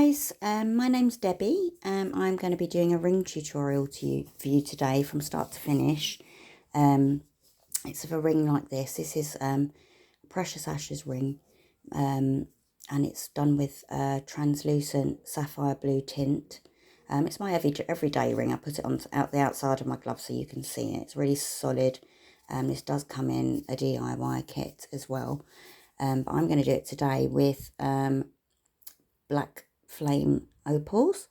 guys, my name's Debbie. I'm going to be doing a ring tutorial for you today from start to finish. It's of a ring like this. This is a Precious Ashes ring, and it's done with translucent sapphire blue tint. It's my everyday ring. I put it on out the outside of my glove so you can see it. It's really solid. This does come in a DIY kit as well, but I'm going to do it today with black flame opals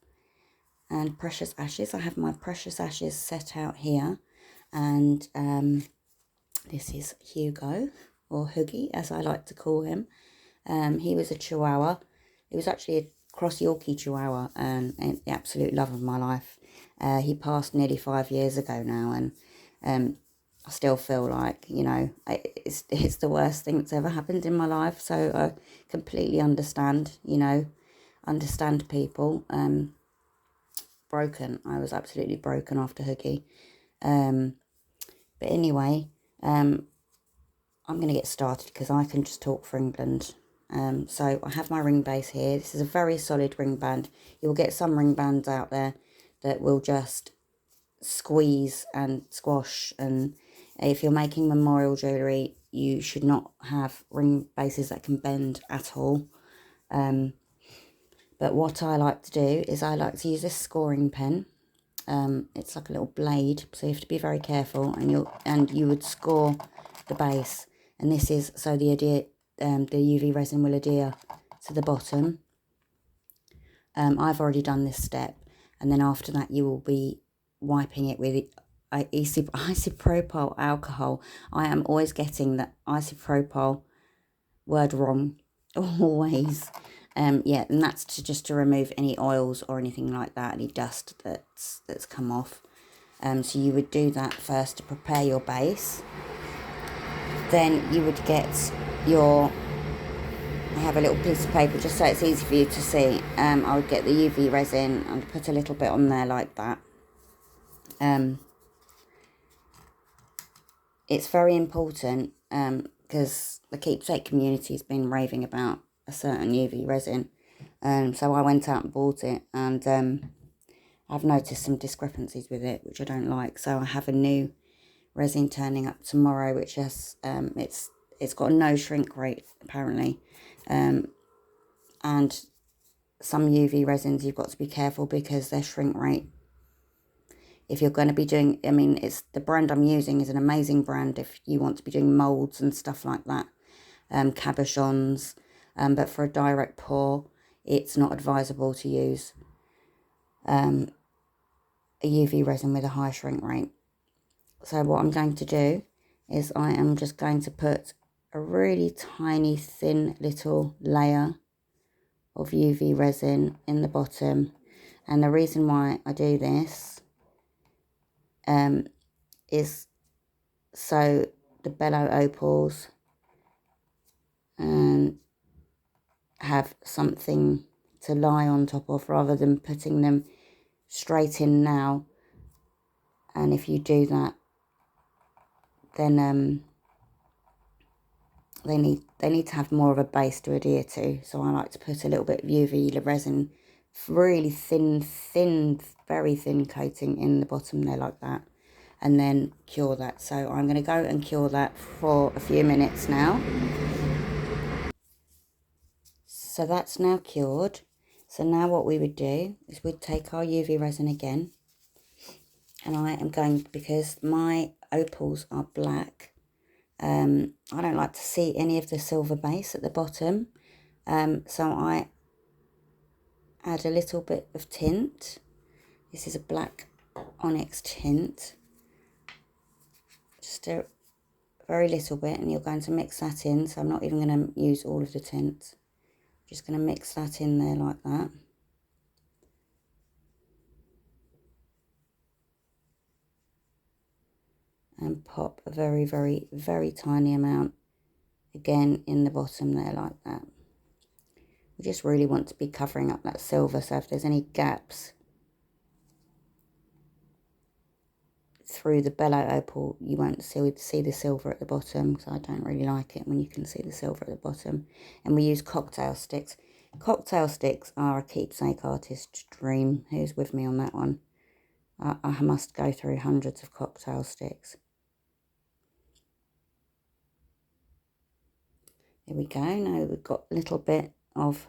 and precious ashes. I have my precious ashes set out here, and this is Hugo, or Hoogie as I like to call him. He was a Chihuahua. He was actually a cross Yorkie Chihuahua, and the absolute love of my life. He passed nearly 5 years ago now, and I still feel like, you know, it's the worst thing that's ever happened in my life. So I completely understand, you know, understand people. Broken. I was absolutely broken after Hoogie. But anyway, I'm going to get started because I can just talk for England. So I have my ring base here. This is a very solid ring band. You'll get some ring bands out there that will just squeeze and squash, and if you're making memorial jewellery, you should not have ring bases that can bend at all. But what I like to do is I like to use this scoring pen. It's like a little blade, so you have to be very careful, and you would score the base, and this is so the UV resin will adhere to the bottom. I've already done this step, and then after that you will be wiping it with isopropyl alcohol. I am always getting the isopropyl word wrong, always. Yeah, and that's just to remove any oils or anything like that, any dust that's come off. So you would do that first to prepare your base. Then you would get your, I have a little piece of paper just so it's easy for you to see. I would get the UV resin and put a little bit on there like that. It's very important because the Keepsake community has been raving about a certain UV resin. So I went out and bought it, and I've noticed some discrepancies with it, which I don't like. So I have a new resin turning up tomorrow, which has it's got a no shrink rate apparently, and some UV resins you've got to be careful because their shrink rate, if you're going to be doing, I mean, it's the brand I'm using is an amazing brand if you want to be doing moulds and stuff like that, cabochons, but for a direct pour, it's not advisable to use a UV resin with a high shrink rate. So what I'm going to do is I am just going to put a really tiny thin little layer of UV resin in the bottom, and the reason why I do this is so the bellow opals have something to lie on top of rather than putting them straight in now. And if you do that, then they need to have more of a base to adhere to. So I like to put a little bit of UV resin, really thin, very thin coating in the bottom there like that, and then cure that. So I'm going to go and cure that for a few minutes now. So that's now cured. So now what we would do is we'd take our UV resin again, and I am going, because my opals are black, I don't like to see any of the silver base at the bottom, so I add a little bit of tint. This is a black onyx tint, just a very little bit, and you're going to mix that in. So I'm not even going to use all of the tint, just going to mix that in there like that. And pop a very tiny amount again in the bottom there like that. We just really want to be covering up that silver, so if there's any gaps through the bellow opal, you won't see the silver at the bottom, because I don't really like it when you can see the silver at the bottom. And we use cocktail sticks. Cocktail sticks are a Keepsake artist's dream. Who's with me on that one? I must go through hundreds of cocktail sticks. There we go. Now we've got a little bit of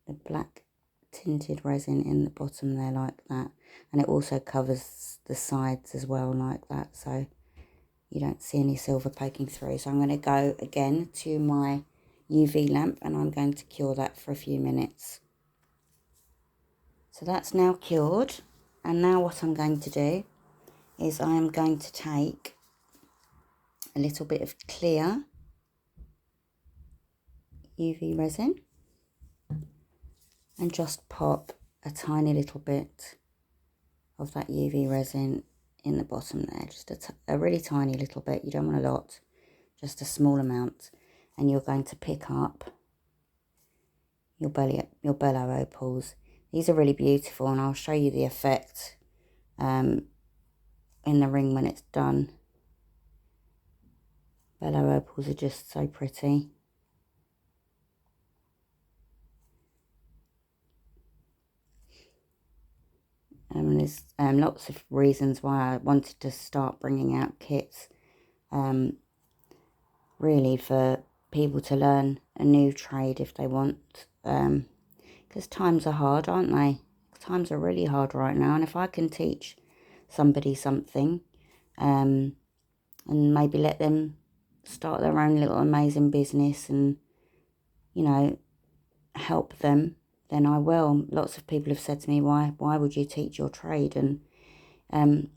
the black tinted resin in the bottom there like that. And it also covers the sides as well like that. So you don't see any silver poking through. So I'm going to go again to my UV lamp and I'm going to cure that for a few minutes. So that's now cured. And now what I'm going to do is I am going to take a little bit of clear UV resin and just pop a tiny little bit of that UV resin in the bottom there. Just a really tiny little bit. You don't want a lot, just a small amount. And you're going to pick up your bellow opals. These are really beautiful and I'll show you the effect in the ring when it's done. Bellow opals are just so pretty. And there's lots of reasons why I wanted to start bringing out kits. Really for people to learn a new trade if they want. Because times are hard, aren't they? Times are really hard right now. And if I can teach somebody something and maybe let them start their own little amazing business and, you know, help them, then I will. Lots of people have said to me, why would you teach your trade? And I'm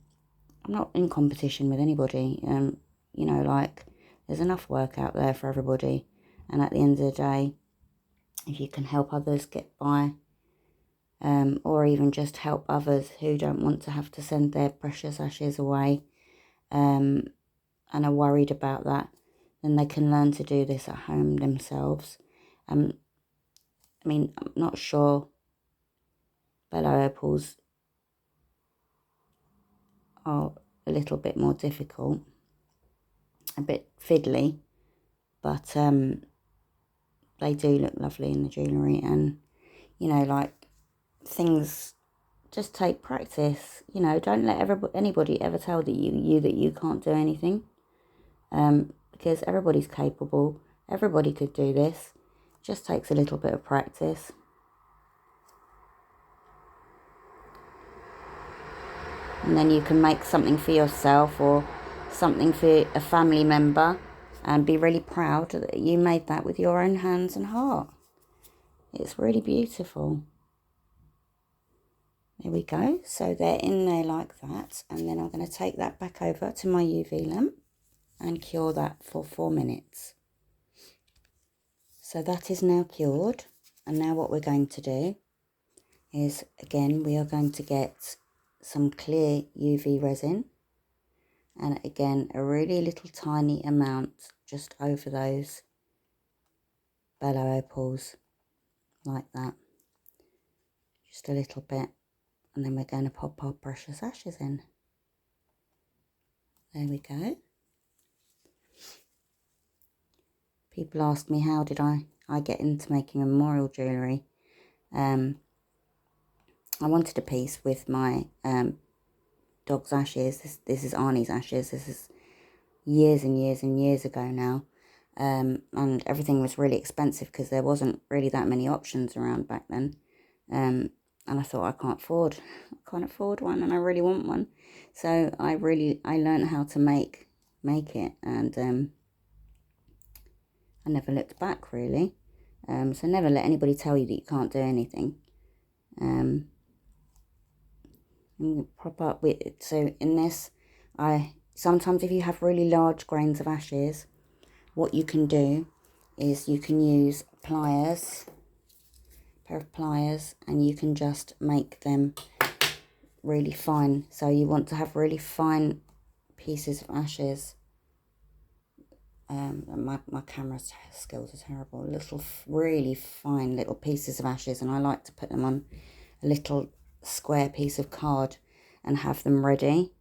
not in competition with anybody. You know, like, there's enough work out there for everybody. And at the end of the day, if you can help others get by, or even just help others who don't want to have to send their precious ashes away, and are worried about that, then they can learn to do this at home themselves. I mean, I'm not sure bellow opals are a little bit more difficult, a bit fiddly, but they do look lovely in the jewellery. And, you know, like, things just take practice. You know, don't let anybody ever tell that you can't do anything, because everybody's capable. Everybody could do this. It just takes a little bit of practice. And then you can make something for yourself or something for a family member and be really proud that you made that with your own hands and heart. It's really beautiful. There we go. So they're in there like that. And then I'm going to take that back over to my UV lamp and cure that for 4 minutes. So that is now cured. And now what we're going to do is, again, we are going to get some clear UV resin. And again, a really little tiny amount just over those bellow opals, like that. Just a little bit. And then we're going to pop our precious ashes in. There we go. People ask me, how did I get into making memorial jewellery? I wanted a piece with my dog's ashes. This is Arnie's ashes. This is years and years and years ago now. And everything was really expensive because there wasn't really that many options around back then. And I thought, I can't afford one, and I really want one. So I learned how to make it, and I never looked back, really. So never let anybody tell you that you can't do anything. And prop up with it. So in this, sometimes if you have really large grains of ashes, what you can do is you can use pliers, a pair of pliers, and you can just make them really fine. So you want to have really fine pieces of ashes. My camera skills are terrible. Little, really fine little pieces of ashes, and I like to put them on a little square piece of card and have them ready.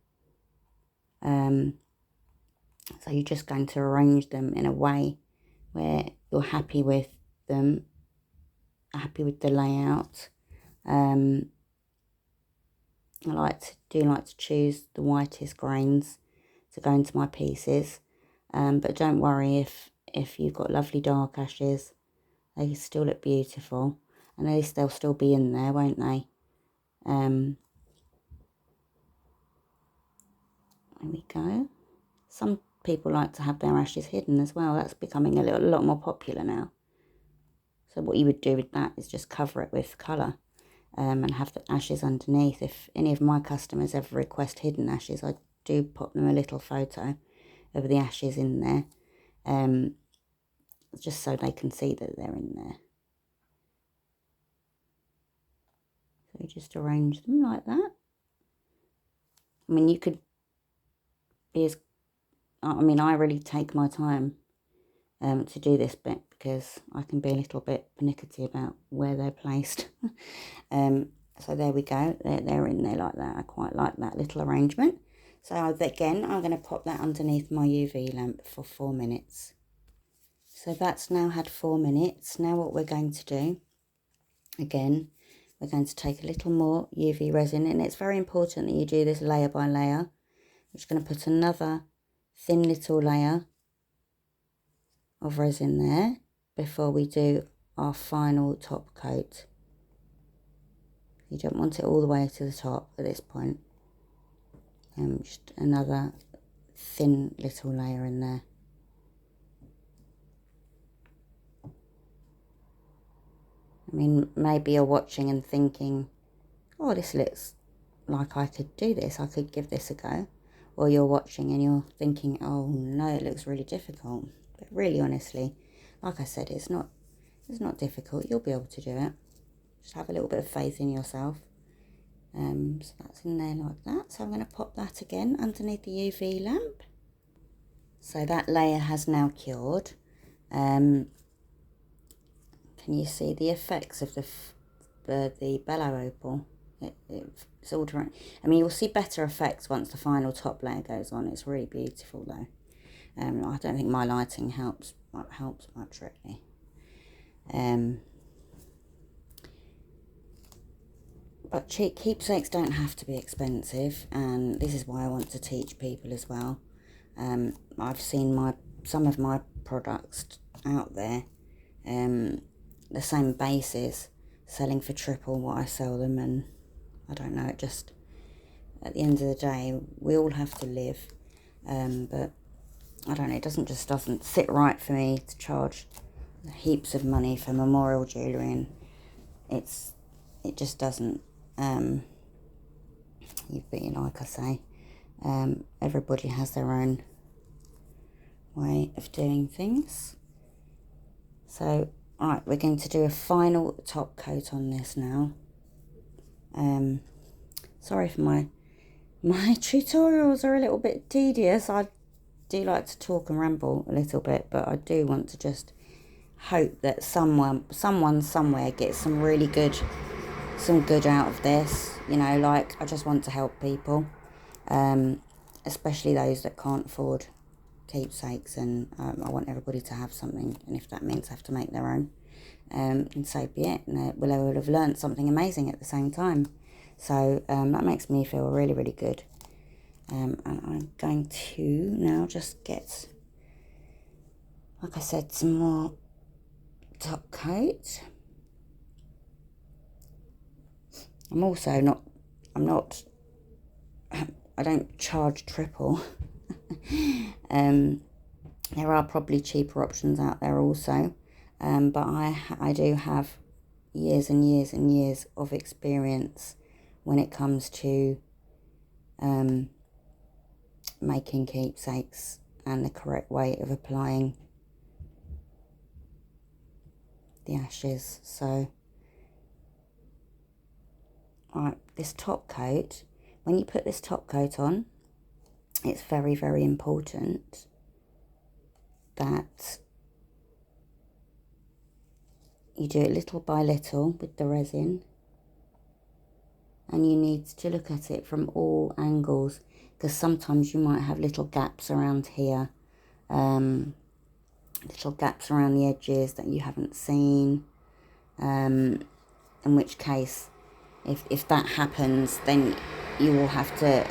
So you're just going to arrange them in a way where you're happy with them happy with the layout. I do like to choose the whitest grains to go into my pieces, but don't worry if you've got lovely dark ashes, they still look beautiful, and at least they'll still be in there, won't they? There we go. Some people like to have their ashes hidden as well. That's becoming a lot more popular now. So what you would do with that is just cover it with colour, and have the ashes underneath. If any of my customers ever request hidden ashes, I do pop them a little photo of the ashes in there, just so they can see that they're in there. So you just arrange them like that. I mean, you could be as, I mean, I really take my time to do this bit, because I can be a little bit pernickety about where they're placed. So there we go, they're in there like that. I quite like that little arrangement. So again, I'm going to pop that underneath my UV lamp for 4 minutes. So that's now had 4 minutes. Now what we're going to do, again, we're going to take a little more UV resin, and it's very important that you do this layer by layer. I'm just going to put another thin little layer of resin there before we do our final top coat. You don't want it all the way to the top at this point. Just another thin little layer in there. I mean, maybe you're watching and thinking, oh, this looks like I could do this, I could give this a go. Or you're watching and you're thinking, oh no, it looks really difficult. But really, honestly, like I said, it's not difficult. You'll be able to do it. Just have a little bit of faith in yourself. So that's in there like that. So I'm going to pop that again underneath the UV lamp. So that layer has now cured. Can you see the effects of the bellow opal? It's all different. I mean, you'll see better effects once the final top layer goes on. It's really beautiful though. I don't think my lighting helps much really. But keepsakes don't have to be expensive, and this is why I want to teach people as well. I've seen some of my products out there, the same basis, selling for triple what I sell them, and I don't know, it just, at the end of the day, we all have to live, but I don't know, it doesn't sit right for me to charge heaps of money for memorial jewellery, and it just doesn't. Like I say, everybody has their own way of doing things. So, right, we're going to do a final top coat on this now. Sorry for my tutorials are a little bit tedious. I do like to talk and ramble a little bit, but I do want to just hope that someone somewhere gets some good out of this. You know, like, I just want to help people, especially those that can't afford keepsakes, and I want everybody to have something, and if that means have to make their own, and so be it, and they will have learned something amazing at the same time. So that makes me feel really, really good. And I'm going to now just get, like I said, some more top coat. I don't charge triple. There are probably cheaper options out there also, but I do have years and years and years of experience when it comes to making keepsakes and the correct way of applying the ashes. So, alright, this top coat, when you put this top coat on, it's very, very important that you do it little by little with the resin, and you need to look at it from all angles, because sometimes you might have little gaps around here, little gaps around the edges that you haven't seen, in which case, if that happens, then you will have to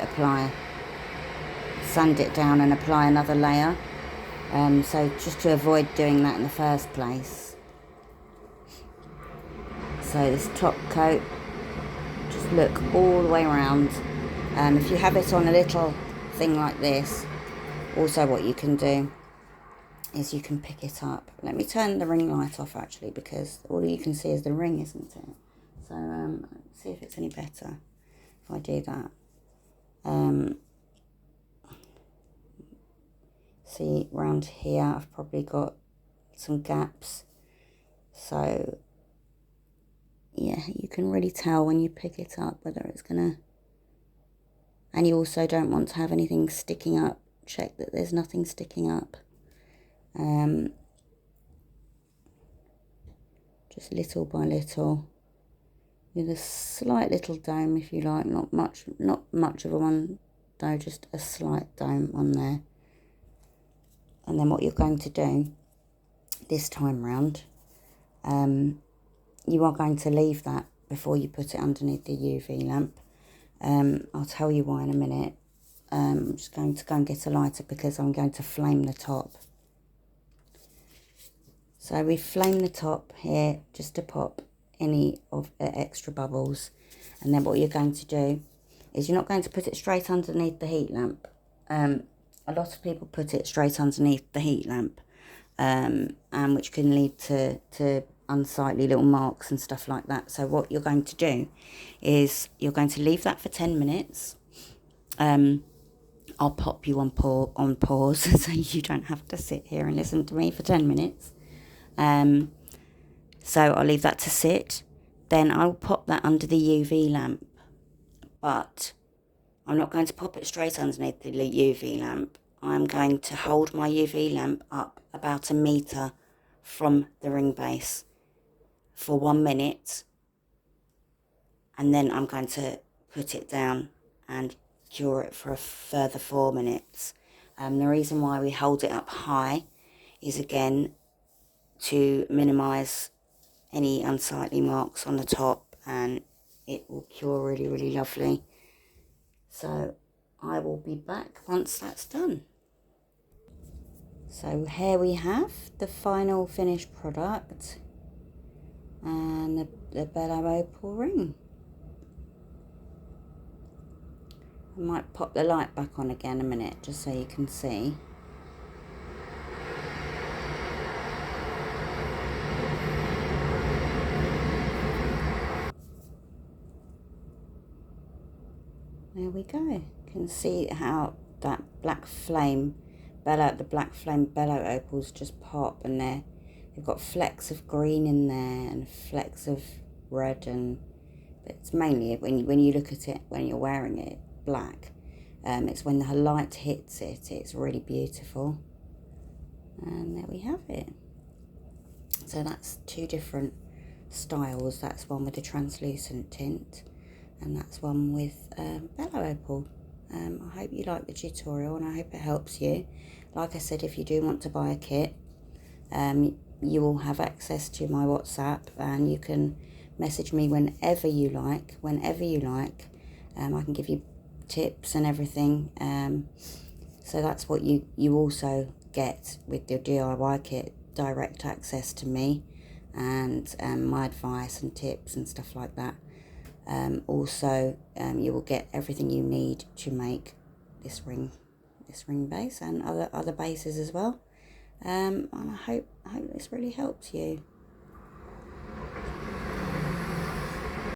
sand it down and apply another layer. So just to avoid doing that in the first place. So this top coat, just look all the way around. If you have it on a little thing like this, also what you can do is you can pick it up. Let me turn the ring light off actually, because all you can see is the ring, isn't it? So let's see if it's any better if I do that. See, around here I've probably got some gaps, so yeah, you can really tell when you pick it up whether it's gonna, and you also don't want to have anything sticking up. Check that there's nothing sticking up. Just little by little, with a slight little dome if you like, not much of a one though, just a slight dome on there. And then what you're going to do this time round, you are going to leave that before you put it underneath the UV lamp. I'll tell you why in a minute. I'm just going to go and get a lighter because I'm going to flame the top. So we flame the top here just to pop any of the extra bubbles. And then what you're going to do is you're not going to put it straight underneath the heat lamp. A lot of people put it straight underneath the heat lamp, and which can lead to unsightly little marks and stuff like that. So what you're going to do is you're going to leave that for 10 minutes. I'll pop you on pause so you don't have to sit here and listen to me for 10 minutes. So I'll leave that to sit. Then I'll pop that under the UV lamp, but I'm not going to pop it straight underneath the UV lamp. I'm going to hold my UV lamp up about 1 metre from the ring base for 1 minute, and then I'm going to put it down and cure it for a further 4 minutes. The reason why we hold it up high is again to minimise any unsightly marks on the top, and it will cure really, really lovely. So I will be back once that's done. So here we have the final finished product and the Bello Opal ring. I might pop the light back on again a minute just so you can see. There we go. You can see how that black flame the black flame Bello opals just pop, and they've got flecks of green in there and flecks of red, and it's mainly when you look at it when you're wearing it black. It's when the light hits it, it's really beautiful. And there we have it. So that's 2 different styles. That's one with a translucent tint, and that's one with Bello Opal. I hope you like the tutorial, and I hope it helps you. Like I said, if you do want to buy a kit, you will have access to my WhatsApp, and you can message me whenever you like. I can give you tips and everything. So that's what you also get with your DIY kit, direct access to me and my advice and tips and stuff like that. Also, you will get everything you need to make this ring base and other bases as well. And I hope this really helps you.